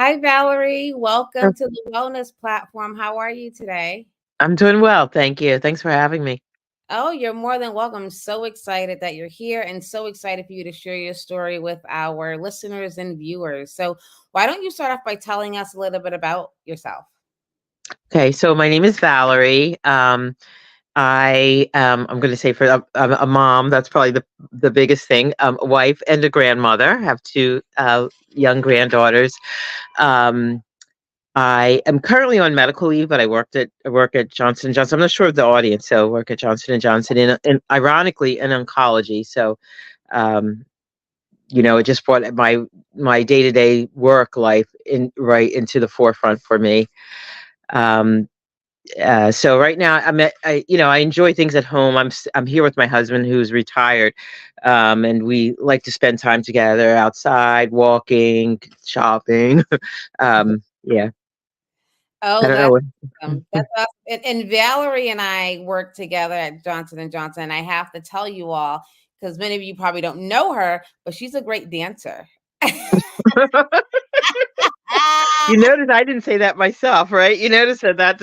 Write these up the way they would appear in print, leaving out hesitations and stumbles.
Hi, Valerie. Uh, Welcome to the Wellness Platform. How are you today? I'm doing well, thank you. Thanks for having me. Oh, you're more than welcome. I'm so excited that you're here and so excited for you to share your story with our listeners and viewers. So, why don't you start off by telling us a little bit about yourself? Okay, so my name is Valerie. I'm going to say I'm a mom. That's probably the biggest thing. A wife and a grandmother. Have two young granddaughters. Um, I am currently on medical leave, but I work at Johnson and Johnson. I'm not sure of the audience, so I work at Johnson and Johnson in ironically in oncology. So um, it just brought my day to day work life in right into the forefront for me. Um, so right now I enjoy things at home. I'm here with my husband who's retired, and we like to spend time together outside, walking, shopping. Yeah, I Oh, don't that's know. awesome. That's awesome. And Valerie and I work together at Johnson and Johnson. And I have to tell you all, because many of you probably don't know her, but she's a great dancer. You notice I didn't say that myself, right? You notice that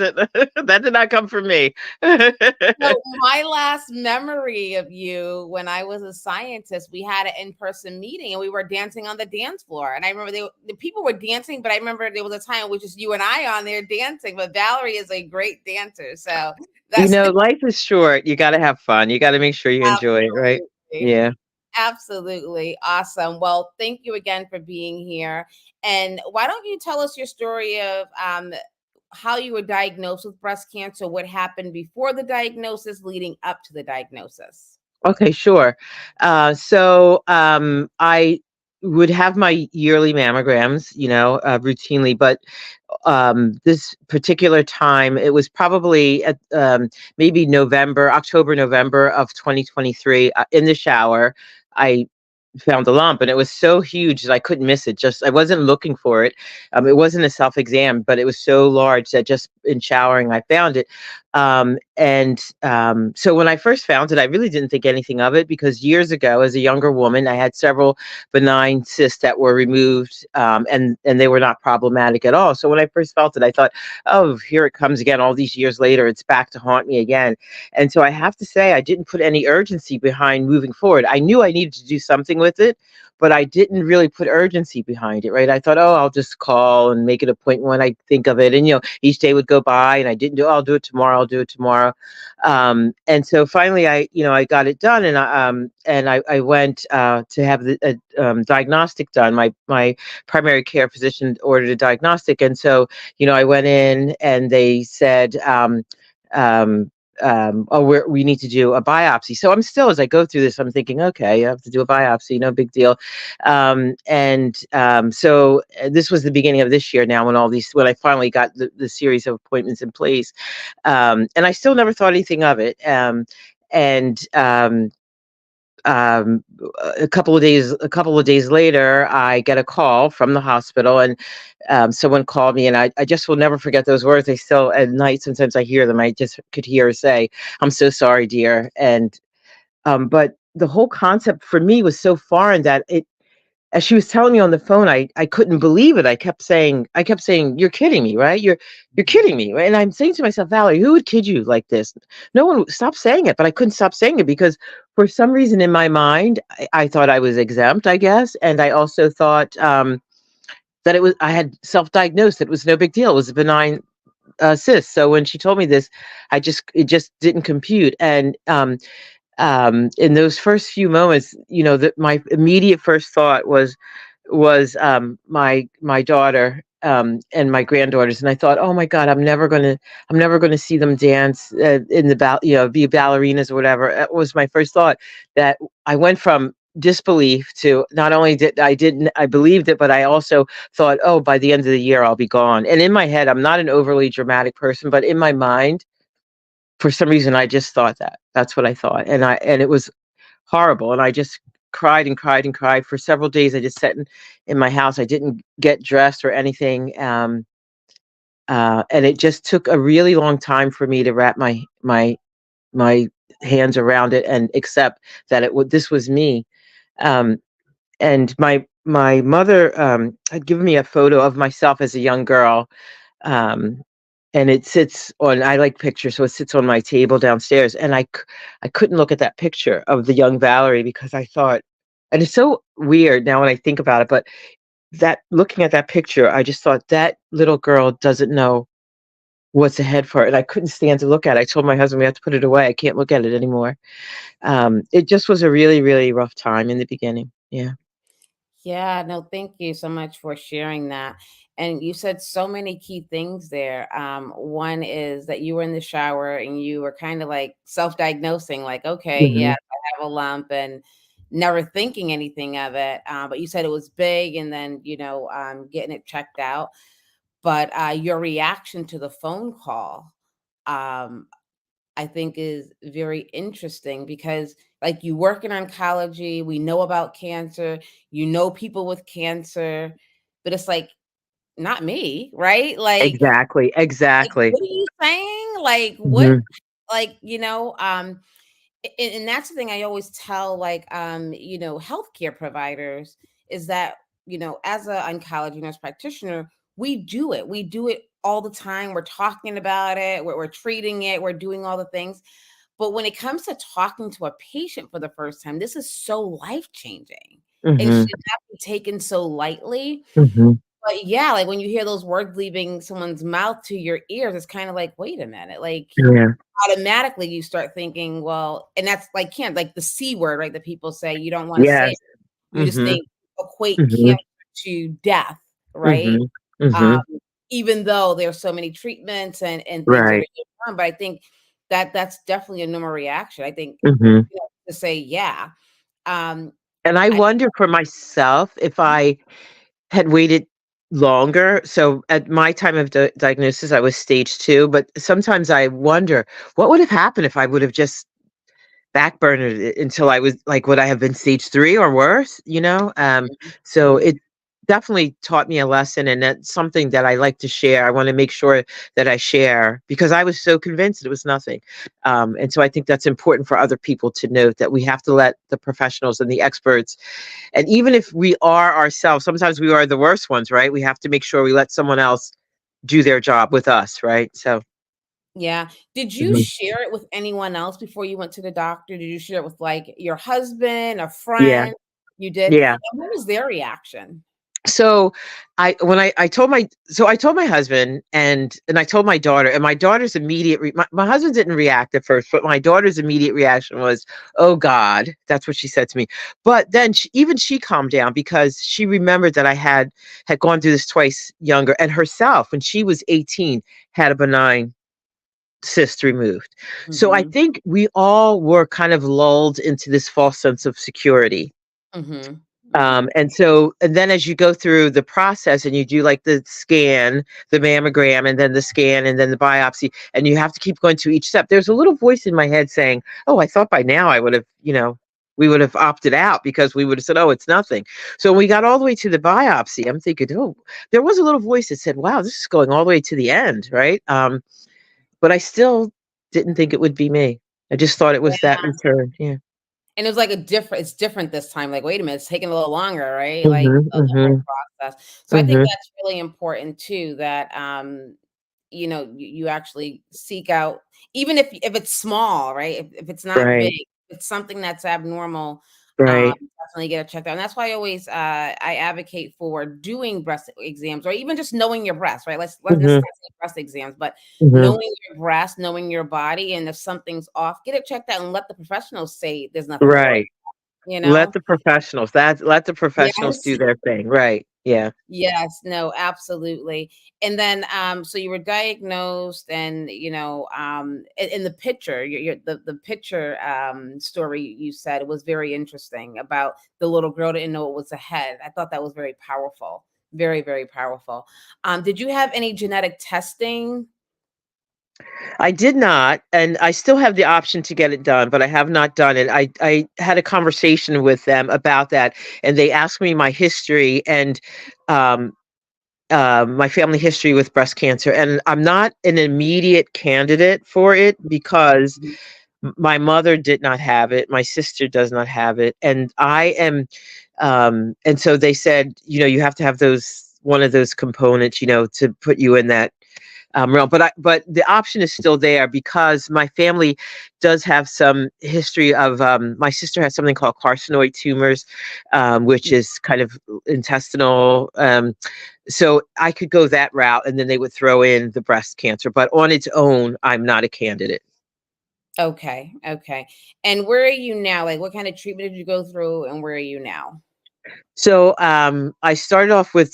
did not come from me. So my last memory of you when I was a scientist, we had an in-person meeting and we were dancing on the dance floor. And I remember the people were dancing, but I remember there was a time with just you and I on there dancing. But Valerie is a great dancer, so that's Life is short. You got to have fun. You got to make sure you enjoy it, right? absolutely, Yeah. absolutely awesome. Well, thank you again for being here. And why don't you tell us your story of how you were diagnosed with breast cancer, what happened before the diagnosis, leading up to the diagnosis. Okay, sure. I would have my yearly mammograms, routinely, but this particular time, it was probably at maybe October, November of 2023. In the shower, I found a lump, and it was so huge that I couldn't miss it. Just I wasn't looking for it. It wasn't a self exam, but it was so large that just in showering I found it. So when I first found it, I really didn't think anything of it because years ago, as a younger woman, I had several benign cysts that were removed, and they were not problematic at all. So when I first felt it, I thought, oh, here it comes again. All these years later, it's back to haunt me again. And so I have to say, I didn't put any urgency behind moving forward. I knew I needed to do something with it, but I didn't really put urgency behind it, right? I thought, oh, I'll just call and make an appointment when I think of it. And, each day would go by and I didn't do, oh, I'll do it tomorrow. I'll do it tomorrow. And so finally I got it done, and I went to have the diagnostic done. My primary care physician ordered a diagnostic. And so, I went in and they said, um, oh, we need to do a biopsy. So I'm still, as I go through this, I'm thinking, okay, I have to do a biopsy, no big deal. This was the beginning of this year now when I finally got the series of appointments in place. And I still never thought anything of it. And um, a couple of days later, I get a call from the hospital, and someone called me, and I just will never forget those words. They still at night, sometimes I hear them. I just could hear her say, "I'm so sorry, dear." And but the whole concept for me was so foreign that as she was telling me on the phone, I couldn't believe it. I kept saying, "You're kidding me, right? You're kidding me, right?" And I'm saying to myself, Valerie, who would kid you like this? No one would stop saying it, but I couldn't stop saying it because for some reason in my mind, I thought I was exempt, I guess, and I also thought that I had self-diagnosed. It was no big deal. It was a benign cyst. So when she told me this, it just didn't compute. And in those first few moments, that my immediate first thought was my daughter and my granddaughters, and I thought, oh my God, I'm never gonna see them dance in the be ballerinas or whatever. That was my first thought. That I went from disbelief to not only I believed it, but I also thought, oh, by the end of the year I'll be gone. And in my head, I'm not an overly dramatic person, but in my mind, for some reason, I just thought that. That's what I thought, and it was horrible. And I just cried and cried and cried for several days. I just sat in my house. I didn't get dressed or anything, and it just took a really long time for me to wrap my hands around it and accept that this was me. Um, and my mother had given me a photo of myself as a young girl, um, and it sits on. I like pictures, so it sits on my table downstairs. And I couldn't look at that picture of the young Valerie because I thought, and it's so weird now when I think about it, but that looking at that picture, I just thought that little girl doesn't know what's ahead for her, and I couldn't stand to look at it. I told my husband we have to put it away. I can't look at it anymore. It just was a really, really rough time in the beginning. Yeah. Yeah, no, thank you so much for sharing that. And you said so many key things there. One is that you were in the shower and you were kind of like self-diagnosing, like, okay, yeah, Mhm. I have a lump, and never thinking anything of it. But you said it was big, and then, getting it checked out. But your reaction to the phone call, um, I think is very interesting because, like, you work in oncology, we know about cancer, people with cancer, but it's like, not me, right? Exactly, exactly. What are you saying? Like, what, Mhm, like, and that's the thing I always tell, like, healthcare providers is that, as a oncology nurse practitioner, we do it all the time. We're talking about it, we're treating it, we're doing all the things. But when it comes to talking to a patient for the first time, this is so life changing. It mhm, should not be taken so lightly. mhm. But yeah, like when you hear those words leaving someone's mouth to your ears, it's kind of like, wait a minute, like Yeah. automatically you start thinking, well, and that's like can't like the C word, right? That people say you don't want to say. Yes. You just Mhm, think equate mhm, cancer to death, right? mhm, Um, mhm. even though there's so many treatments and things that are Right. being done, but I think that that's definitely a normal reaction. I think Mhm. to say, yeah. Um, And I I wonder for myself if Mhm. I had waited longer. So at my time of diagnosis, I was stage 2, but sometimes I wonder what would have happened if I would have just backburnered it until I was like, would I have been stage 3 or worse, you know? So Mhm. it definitely taught me a lesson, and that's something that I like to share. I want to make sure that I share because I was so convinced it was nothing. And so I think that's important for other people to note that we have to let the professionals and the experts, and even if we are ourselves, sometimes we are the worst ones, right? We have to make sure we let someone else do their job with us, right? So, Yeah. Did you mhm. share it with anyone else before you went to the doctor? Did you share it with like your husband, a Yeah, friend? You did? yeah. And what was their reaction? So I told my husband, and I told my daughter, and my daughter's my husband didn't react at first, but my daughter's immediate reaction was, "Oh God," that's what she said to me. But then even she calmed down because she remembered that I had gone through this twice younger, and herself when she was 18 had a benign cyst removed. So I Mhm. think we all were kind of lulled into this false sense of security. Mhm. Mhm. And then as you go through the process and you do like the scan, the mammogram, and then the scan, and then the biopsy, and you have to keep going to each step, there's a little voice in my head saying, "Oh, I thought by now I would have, we would have opted out because we would have said, oh, it's nothing." So when we got all the way to the biopsy, I'm thinking, oh, there was a little voice that said, wow, this is going all the way to the end, right? But I still didn't think it would be me. I just thought it was that Yeah. return. Yeah. And it was like it's different this time. Like, wait a minute, it's taking a little longer, right? Like Mhm. the whole Mhm. process. So I think Mhm. that's really important too, that you actually seek out, even if it's small, right? If it's not big, Right. it's something that's abnormal. Right. Definitely get it checked out. And that's why I always I advocate for doing breast exams, or even just knowing your breast, right? Let's just Mhm. not say breast exams, but Mhm. knowing your breast, knowing your body, and if something's off, get it checked out and let the professionals say there's nothing to worry, Right. you Let know? the professionals let the professionals Yes. do their thing. Right. Yeah. Yes, no, absolutely. And then, so you were diagnosed, and in the picture, the picture story you said, it was very interesting about the little girl didn't know what was ahead. I thought that was very powerful, very, very powerful. Did you have any genetic testing? I did not, and I still have the option to get it done, but I have not done it. I had a conversation with them about that, and they asked me my history and um my family history with breast cancer, and I'm not an immediate candidate for it because my mother did not have it, my sister does not have it, and I am And so they said, you have to have one of those components, to put you in that realm. But the option is still there because my family does have some history of. My sister has something called carcinoid tumors, which is kind of intestinal. So I could go that route, and then they would throw in the breast cancer. But on its own, I'm not a candidate. Okay, okay. And where are you now? Like, what kind of treatment did you go through, and where are you now? So I started off with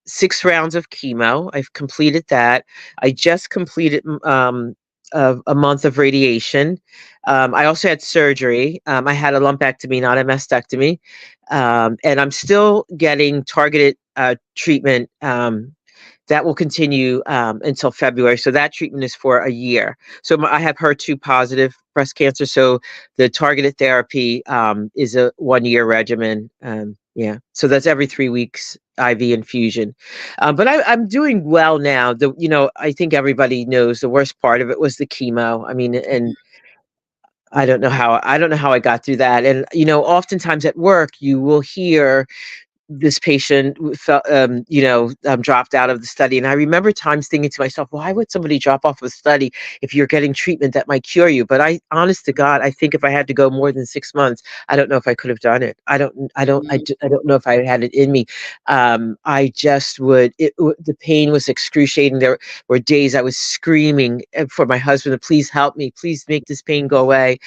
6 rounds of chemo. I've completed that. I just completed a month of radiation. I also had surgery. I had a lumpectomy, not a mastectomy. And I'm still getting targeted treatment. That will continue until February. So that treatment is for a year. So I have HER2 positive breast cancer. So the targeted therapy is a 1 year regimen. Yeah. So that's every 3 weeks IV infusion. But I'm doing well now. I think everybody knows the worst part of it was the chemo. I mean, and I don't know how I got through that. And oftentimes at work you will hear this patient felt, dropped out of the study. And I remember times thinking to myself, why would somebody drop off of a study if you're getting treatment that might cure you? But honest to God, I think if I had to go more than 6 months, I don't know if I could have done it. I don't know if I had it in me. I just would, the pain was excruciating. There were days I was screaming for my husband to please help me, please make this pain go away.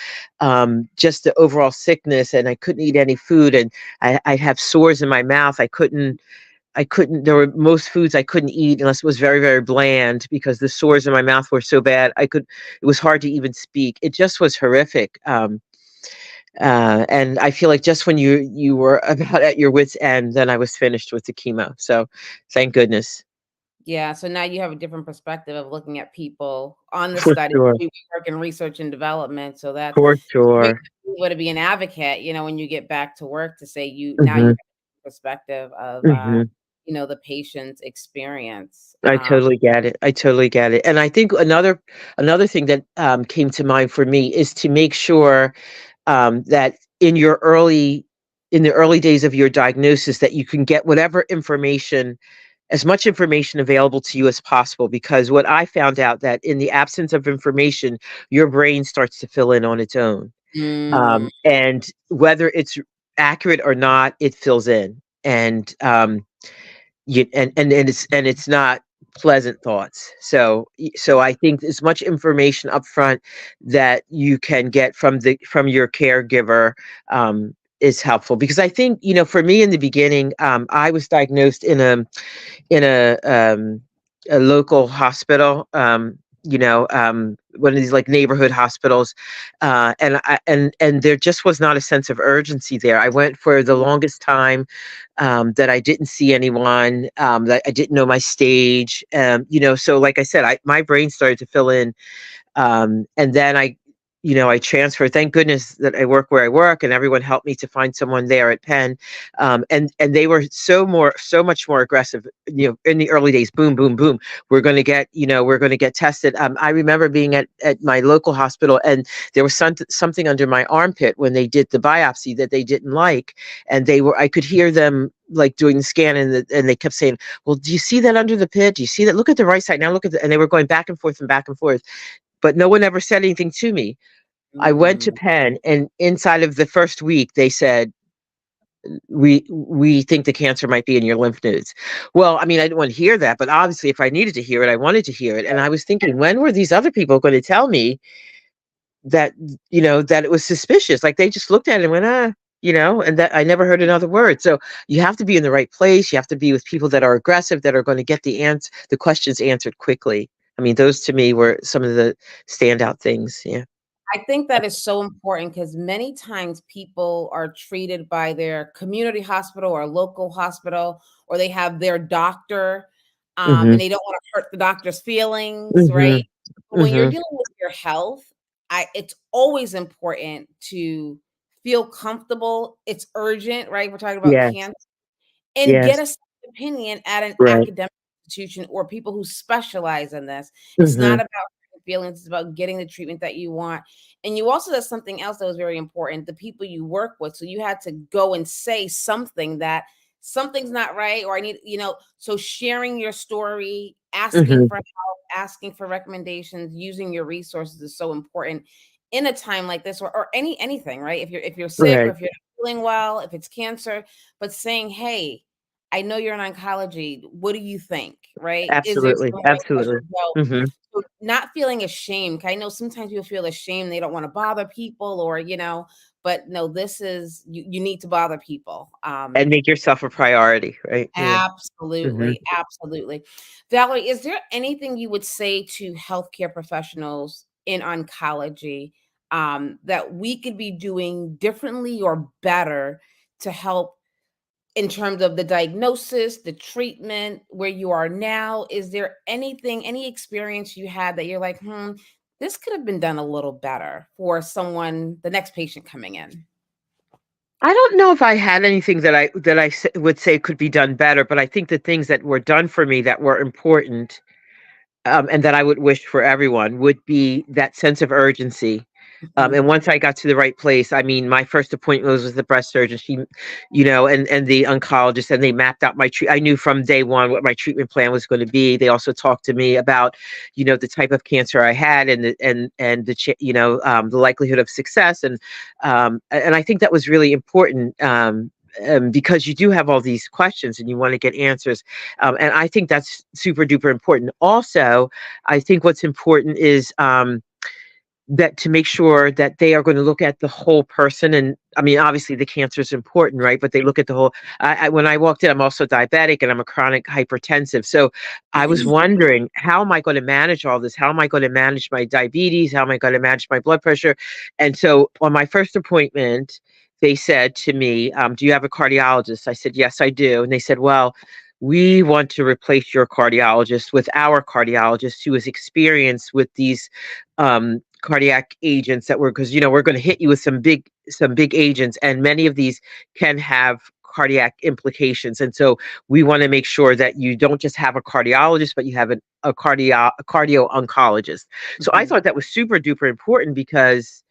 Just the overall sickness, and I couldn't eat any food, and I'd have sores in my mouth. I couldn't, there were most foods I couldn't eat unless it was very, very bland because the sores in my mouth were so bad. It was hard to even speak. It just was horrific. And I feel like just when you were about at your wit's end, then I was finished with the chemo. So thank goodness. Yeah, so now you have a different perspective of looking at people on the For study. sure. We work in research and development, so that's For great sure. to be an advocate, when you get back to work to say you Hmm. have a perspective of Hmm. the patient's experience. I totally get it. I totally get it. And I think another thing that came to mind for me is to make sure that in the early days of your diagnosis, that you can get whatever information, as much information available to you as possible. Because what I found out that in the absence of information, your brain starts to fill in on its own, Mm, and whether it's accurate or not, it fills in. And it's not pleasant thoughts. So I think as much information up front that you can get from your caregiver is helpful. Because I think, for me in the beginning, I was diagnosed in a local hospital, one of these like neighborhood hospitals, and there just was not a sense of urgency there. I went for the longest time that I didn't see anyone, that I didn't know my stage. So like I said, my brain started to fill in, and then I transferred. Thank goodness that I work where I work, and everyone helped me to find someone there at Penn. And they were so much more aggressive. In the early days, boom, boom, boom. We're going to get tested. I remember being at my local hospital, and there was something under my armpit when they did the biopsy that they didn't like, and I could hear them like doing the scan, and they kept saying, "Well, do you see that under the pit? Do you see that? Look at the right side now. Look at the," and they were going back and forth and back and forth, but no one ever said anything to me. I went to mm. Penn, and inside of the first week, they said, "We think the cancer might be in your lymph nodes." Well, I mean, I didn't want to hear that, but obviously, if I needed to hear it, I wanted to hear it. And I was thinking, when were these other people going to tell me that that it was suspicious? Like they just looked at it and went, and that I never heard another word. So you have to be in the right place. You have to be with people that are aggressive, that are going to get the questions answered quickly. I mean, those to me were some of the standout things. Yeah. I think that is so important because many times people are treated by their community hospital or local hospital, or they have their doctor, Mhm. and they don't want to hurt the doctor's feelings, right? Mhm. But when you're Mhm. dealing with your health, it's always important to feel comfortable. It's urgent, right? We're talking about Yes. cancer, and get Yes. a second opinion at an Right. academic institution or people who specialize in this. It's not Mhm. about feelings. It's about getting the treatment that you want. And you also did something else that was very important, the people you work with. So you had to go and say something that something's not right, or I need, so sharing your story, asking Hmm. for help, asking for recommendations, using your resources is so important in a time like this, or anything, right? If you're sick, or Right. if you're not feeling well, if it's cancer, but saying, hey, I know you're in oncology. What do you think? Right? Is there Absolutely. somewhere I Absolutely. should go? Hmm. So not feeling ashamed. 'Cause I know sometimes people feel ashamed. They don't want to bother people, or, but no, this is, you need to bother people. And make yourself a priority, right? Yeah. Hmm. Absolutely, absolutely. Valerie, is there anything you would say to healthcare professionals in oncology, that we could be doing differently or better to help in terms of the diagnosis, the treatment, where you are now? Is there anything, any experience you had that you're like, this could have been done a little better for someone, the next patient coming in? I don't know if I had anything that I would say could be done better, but I think the things that were done for me that were important, and that I would wish for everyone, would be that sense of urgency. And Mhm. once I got to the right place, I mean, my first appointment was with the breast surgeon. She, and the oncologist, and they mapped out my treat. I knew from day one what my treatment plan was going to be. They also talked to me about, the type of cancer I had, and the likelihood of success, and I think that was really important. Because you do have all these questions and you want to get answers. And I think that's super duper important. Also, I think what's important is, that to make sure that they are going to look at the whole person. And I mean, obviously the cancer is important, right? But they look at the whole. When I walked in, I'm also diabetic and I'm a chronic hypertensive. So I was wondering, how am I going to manage all this? How am I going to manage my diabetes? How am I going to manage my blood pressure? And so on my first appointment, they said to me, "Do you have a cardiologist?" I said, "Yes, I do." And they said, "Well, we want to replace your cardiologist with our cardiologist who is experienced with these cardiac agents that because we're going to hit you with some big agents, and many of these can have cardiac implications. And so we want to make sure that you don't just have a cardiologist, but you have a cardio oncologist." So I Mhm. thought that was super duper important because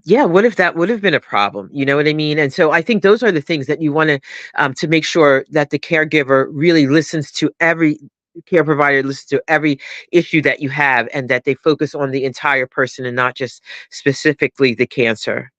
yeah, what if that would have been a problem? You know what I mean? And so I think those are the things that you want to make sure that the caregiver really listens to every care provider, listens to every issue that you have, and that they focus on the entire person and not just specifically the cancer.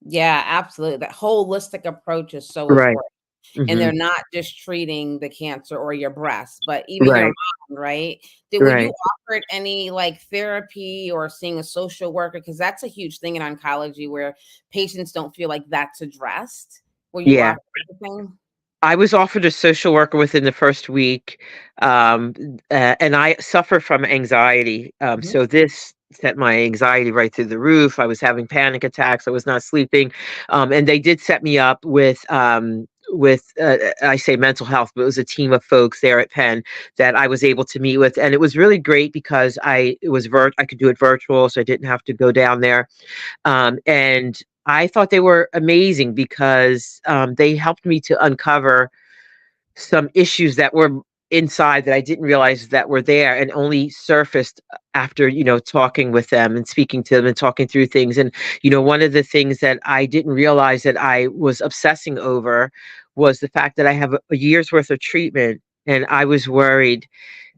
Yeah, absolutely. That holistic approach is so Right. important. And Hmm. they're not just treating the cancer or your breast, but even your Right. mind, right? Were you Right. offered any like therapy or seeing a social worker? Because that's a huge thing in oncology where patients don't feel like that's addressed. Were you Yeah. offered anything? I was offered a social worker within the first week, um, and I suffer from anxiety. Mhm. So this set my anxiety right through the roof. I was having panic attacks. I was not sleeping, and they did set me up with I say mental health, but it was a team of folks there at Penn that I was able to meet with, and it was really great because I could do it virtual, so I didn't have to go down there. And I thought they were amazing because they helped me to uncover some issues that were inside that I didn't realize that were there, and only surfaced after, talking with them and speaking to them and talking through things. And, one of the things that I didn't realize that I was obsessing over was the fact that I have a year's worth of treatment. And I was worried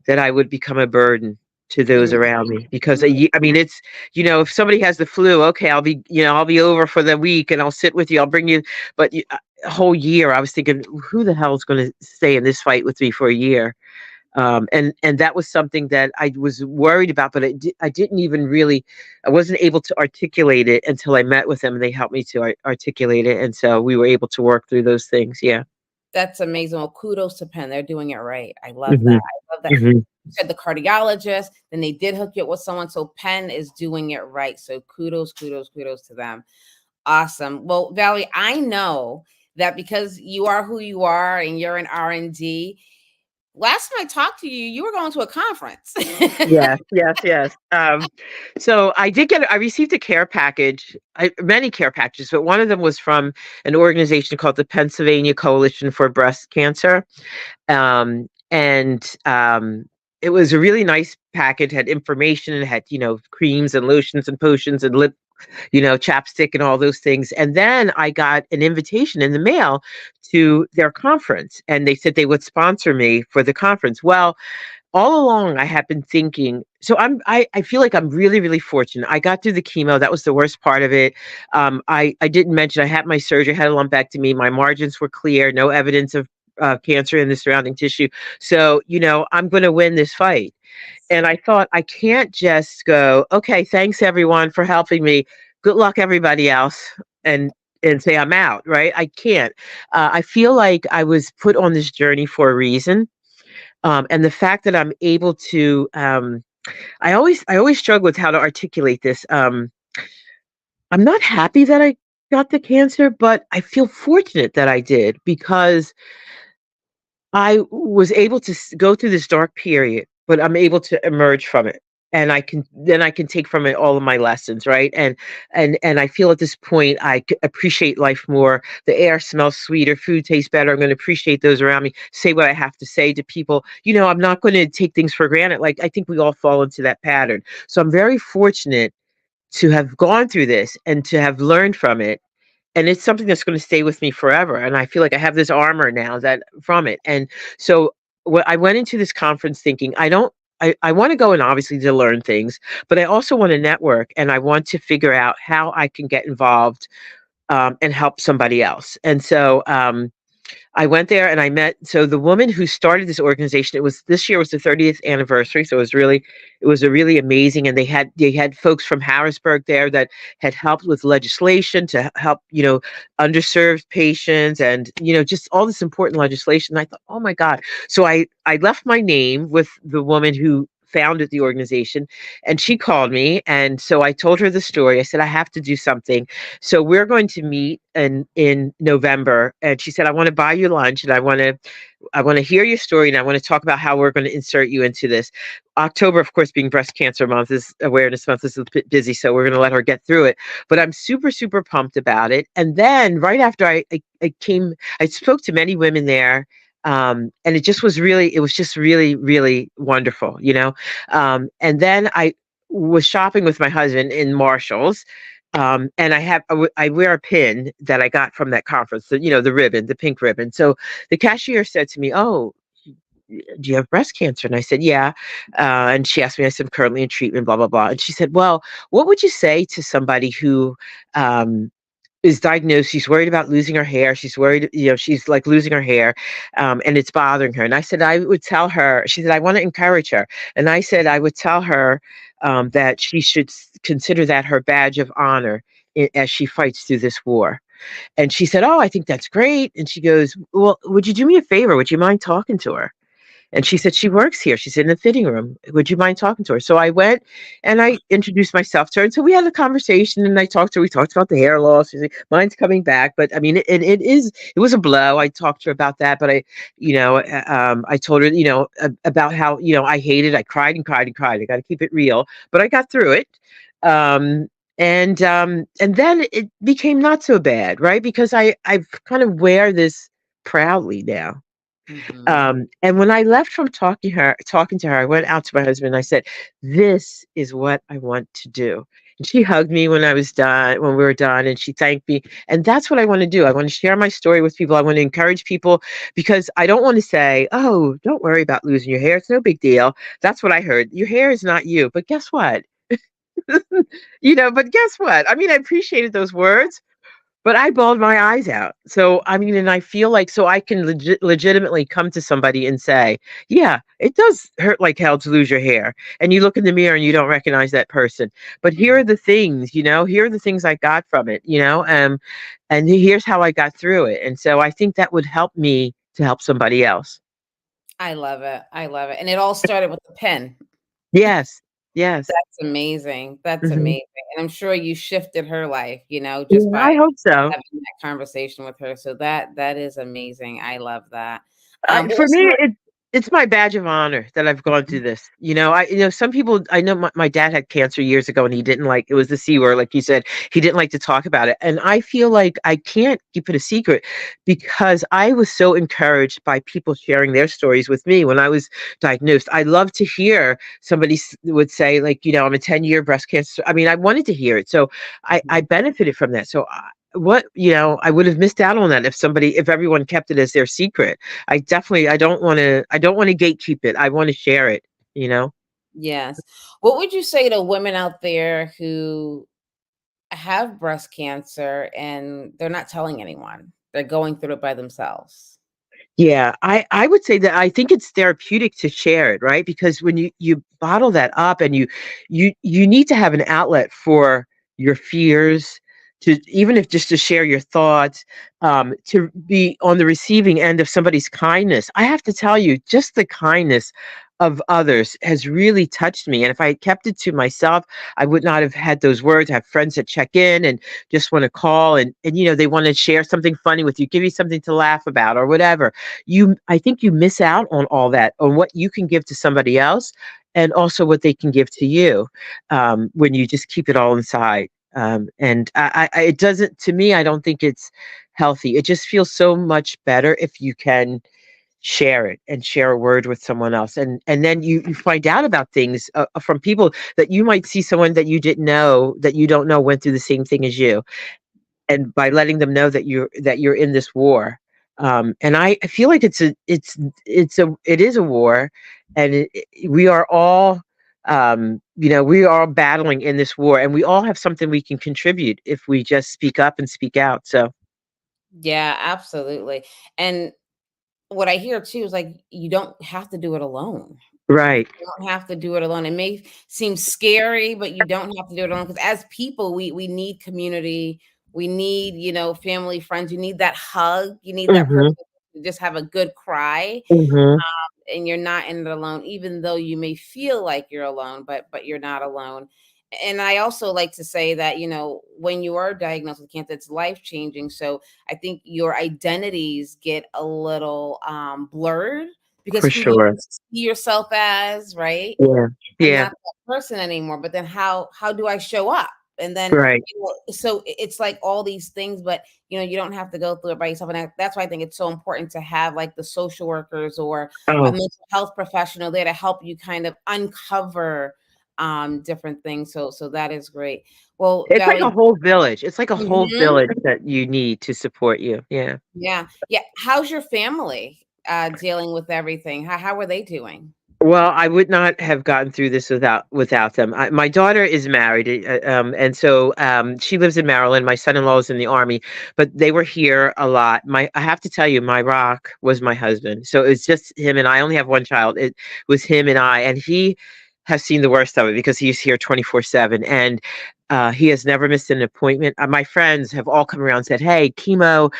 that I would become a burden to those Mhm. around me because I mean, it's, if somebody has the flu, okay, I'll be over for the week and I'll sit with you, I'll bring you. But a whole year, I was thinking, who the hell is going to stay in this fight with me for a year? And that was something that I was worried about, but I didn't even really, I wasn't able to articulate it until I met with them, and they helped me to articulate it, and so we were able to work through those things. Yeah. That's amazing. Well, kudos to Penn. They're doing it right. I love that. Hmm. I love that. Hmm. You said the cardiologist, then they did hook you up with someone. So Penn is doing it right. So kudos, kudos, kudos to them. Awesome. Well, Valerie, I know that because you are who you are and you're in R&D. Last time I talked to you, you were going to a conference. Yes, yes, yes. So I received a care package, many care packages, but one of them was from an organization called the Pennsylvania Coalition for Breast Cancer. And it was a really nice package, had information, and had, creams and lotions and potions and lip, chapstick and all those things. And then I got an invitation in the mail to their conference, and they said they would sponsor me for the conference. Well, all along I have been thinking, so I feel like I'm really, really fortunate. I got through the chemo. That was the worst part of it. I didn't mention I had my surgery, had a lumpectomy. My margins were clear, no evidence of cancer in the surrounding tissue. So, I'm going to win this fight. And I thought, I can't just go, okay, thanks everyone for helping me. Good luck, everybody else. And say I'm out, right? I can't. I feel like I was put on this journey for a reason. And the fact that I'm able to, I always struggle with how to articulate this. I'm not happy that I got the cancer, but I feel fortunate that I did, because I was able to go through this dark period, but I'm able to emerge from it. And I can take from it all of my lessons, right? And I feel at this point appreciate life more. The air smells sweeter, food tastes better. I'm going to appreciate those around me. Say what I have to say to people. I'm not going to take things for granted. Like, I think we all fall into that pattern. So I'm very fortunate to have gone through this and to have learned from it, and it's something that's going to stay with me forever. And I feel like I have this armor now that from it. And so I went into this conference thinking, I want to go in obviously to learn things, but I also want to network, and I want to figure out how I can get involved, and help somebody else. And so I went there and I met, so the woman who started this organization, this year was the 30th anniversary. So it was a really amazing, and they had folks from Harrisburg there that had helped with legislation to help, underserved patients, and, just all this important legislation. And I thought, oh my God. So I left my name with the woman who founded the organization, and she called me. And so I told her the story. I said, I have to do something. So we're going to meet in November. And she said, I want to buy you lunch, and I want to hear your story, and I want to talk about how we're going to insert you into this. October, of course, being Breast Cancer Month, is Awareness Month, is a bit busy, so we're going to let her get through it. But I'm super, super pumped about it. And then right after I spoke to many women there, and it was just really, really wonderful, and then I was shopping with my husband in Marshalls. And I wear a pin that I got from that conference, the ribbon, the pink ribbon. So the cashier said to me, "Oh, do you have breast cancer?" And I said, "Yeah." And she asked me, I said, "I'm currently in treatment, blah, blah, blah." And she said, "Well, what would you say to somebody who, is diagnosed, she's worried about losing her hair. She's worried, she's like losing her hair, and it's bothering her." And I said, I would tell her, she said, "I want to encourage her." And I said, I would tell her, that she should consider that her badge of honor as she fights through this war. And she said, "Oh, I think that's great." And she goes, "Well, would you do me a favor? Would you mind talking to her?" And she said, "She works here. She's in the fitting room. Would you mind talking to her?" So I went and I introduced myself to her. And so we had a conversation, and we talked about the hair loss. She said, "Mine's coming back." But I mean, it was a blow. I talked to her about that, but I told her, about how, I hated, I cried and cried and cried. I got to keep it real, but I got through it. And then it became not so bad, right? Because I've kind of wear this proudly now. Mhm. And when I left from talking to her, I went out to my husband and I said, "This is what I want to do." And she hugged me when we were done, and she thanked me. And that's what I want to do. I want to share my story with people. I want to encourage people, because I don't want to say, "Oh, don't worry about losing your hair. It's no big deal." That's what I heard. Your hair is not you. But guess what? But guess what? I mean, I appreciated those words, but I bawled my eyes out. So, I mean, and I feel like, so I can legitimately come to somebody and say, "Yeah, it does hurt like hell to lose your hair." And you look in the mirror and you don't recognize that person. But here Mhm. are the things, here are the things I got from it, and here's how I got through it. And so I think that would help me to help somebody else. I love it. I love it. And it all started with the pen. Yes. Yes. That's amazing. That's Hmm. amazing. And I'm sure you shifted her life, just Yeah, by I hope so. having that conversation with her. So that is amazing. I love that. For What was me, your it's my badge of honor that I've gone through this. Some people, I know my dad had cancer years ago and he didn't like, it was the C word, like you said, he didn't like to talk about it. And I feel like I can't keep it a secret because I was so encouraged by people sharing their stories with me when I was diagnosed. I love to hear somebody would say, like, I'm a 10-year breast cancer. I mean, I wanted to hear it. So I benefited from that. So I would have missed out on that if everyone kept it as their secret. I don't want to gatekeep it. I want to share it, you know? Yes. What would you say to women out there who have breast cancer and they're not telling anyone? They're going through it by themselves. Yeah, I would say that I think it's therapeutic to share it, right? Because when you bottle that up and you need to have an outlet for your fears, to even if just to share your thoughts, to be on the receiving end of somebody's kindness. I have to tell you, just the kindness of others has really touched me. And if I had kept it to myself, I would not have had those words. I have friends that check in and just want to call, and they want to share something funny with you, give you something to laugh about or whatever. I think you miss out on all that, on what you can give to somebody else and also what they can give to you, when you just keep it all inside. And it doesn't, to me, I don't think it's healthy. It just feels so much better if you can share it and share a word with someone else. And then you find out about things from people that you might see, someone that you don't know went through the same thing as you, and by letting them know that you're in this war. And I feel like it is a war, and we are all, we are all battling in this war, and we all have something we can contribute if we just speak up and speak out. So Yeah, absolutely. And what I hear too is like you don't have to do it alone. right. You don't have to do it alone. It may seem scary, but you don't have to do it alone because as people, we need community. We need, family, friends. You need that hug. You need that person Hmm. to just have a good cry. Hmm. And you're not in it alone, even though you may feel like you're alone, but you're not alone. And I also like to say that, when you are diagnosed with cancer, it's life changing. So I think your identities get a little blurred because For who do you sure. see yourself as, right? Yeah. I'm Yeah. not that person anymore. But then how do I show up? And then Right. so it's like all these things, but you don't have to go through it by yourself. And that's why I think it's so important to have like the social workers or a Oh, mental health professional there to help you kind of uncover different things. So that is great. Well, it's like a Valerie, whole village. It's like a whole mhm, village that you need to support you. Yeah. yeah, yeah. How's your family dealing with everything? How are they doing? Well, I would not have gotten through this without them. My daughter is married, and so she lives in Maryland. My son-in-law is in the army, but they were here a lot. I have to tell you, my rock was my husband. So it's just him and I. Only have one child. It was him and I, and he has seen the worst of it because he's here 24/7, and he has never missed an appointment. My friends have all come around and said, "Hey, chemo,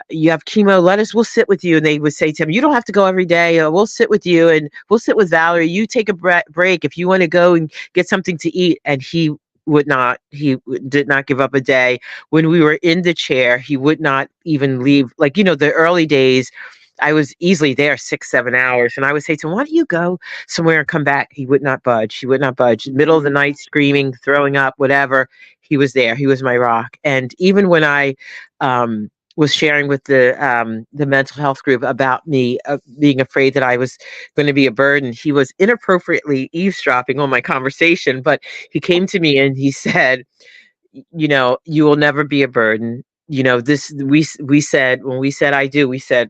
you have chemo, we'll sit with you." And they would say to him, "You don't have to go every day. We'll sit with you, and we'll sit with Valerie. You take a break if you want to go and get something to eat." And did not give up a day. When we were in the chair, he would not even leave. Like, the early days, I was easily there 6, 7 hours. And I would say to him, "Why don't you go somewhere and come back?" He would not budge. He would not budge. Middle of the night, screaming, throwing up, whatever. He was there. He was my rock. And even when I, was sharing with the mental health group about me being afraid that I was going to be a burden, he was inappropriately eavesdropping on my conversation. But he came to me and he said, "You will never be a burden. This we said, when we said I do, we said,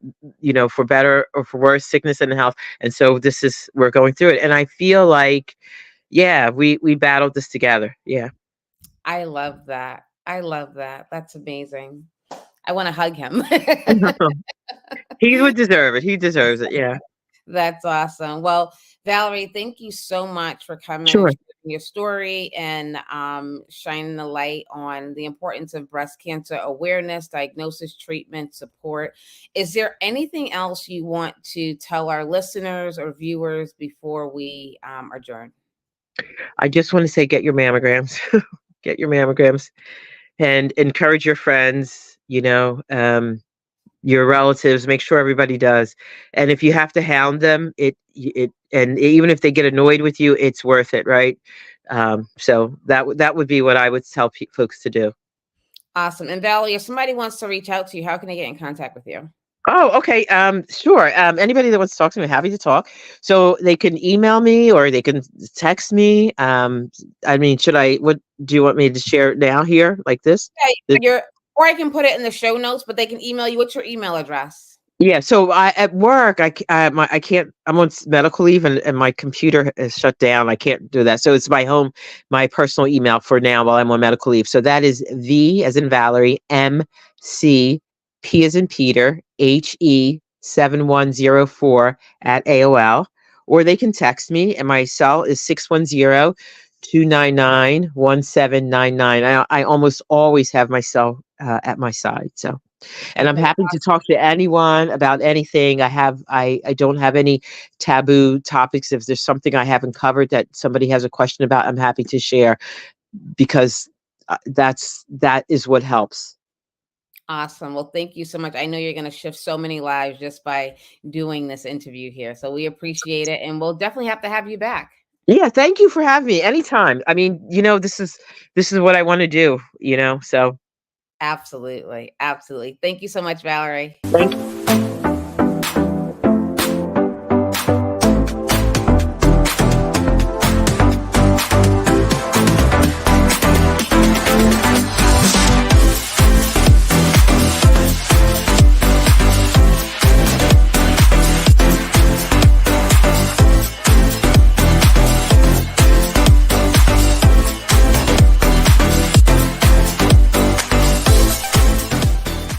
for better or for worse, sickness and health. And so we're going through it." And I feel like, yeah, we battled this together. Yeah. I love that. I love that. That's amazing. I want to hug him. He would deserve it. He deserves it. Yeah. That's awesome. Well, Valerie, thank you so much for coming and Sure. sharing your story and shining the light on the importance of breast cancer awareness, diagnosis, treatment, support. Is there anything else you want to tell our listeners or viewers before we adjourn? I just want to say, get your mammograms. Get your mammograms and encourage your friends. your relatives, make sure everybody does. And if you have to hound them, and even if they get annoyed with you, it's worth it, right? So that would be what I would tell folks to do. Awesome. And Valerie, if somebody wants to reach out to you, how can they get in contact with you? Oh, okay. Sure. Anybody that wants to talk to me, happy to talk. So they can email me or they can text me. I mean, what do you want me to share now here like this? Yeah, The- or I can put it in the show notes, but they can email you. What's your email address? Yeah. So at work, I can't, I'm on medical leave and my computer is shut down. I can't do that. So it's my personal email for now while I'm on medical leave. So that is V as in Valerie, MC, P as in Peter, HE7104 at AOL, or they can text me and my cell is 610-299-1799. I almost always have my cell at my side. So. And I'm Okay. happy to talk to anyone about anything. I don't have any taboo topics. If there's something I haven't covered that somebody has a question about, I'm happy to share because that is what helps. Awesome. Well, thank you so much. I know you're going to shift so many lives just by doing this interview here. So we appreciate it. And we'll definitely have to have you back. Yeah, thank you for having me anytime. I mean, this is what I want to do, so Absolutely. Absolutely. Thank you so much, Valerie. thank you.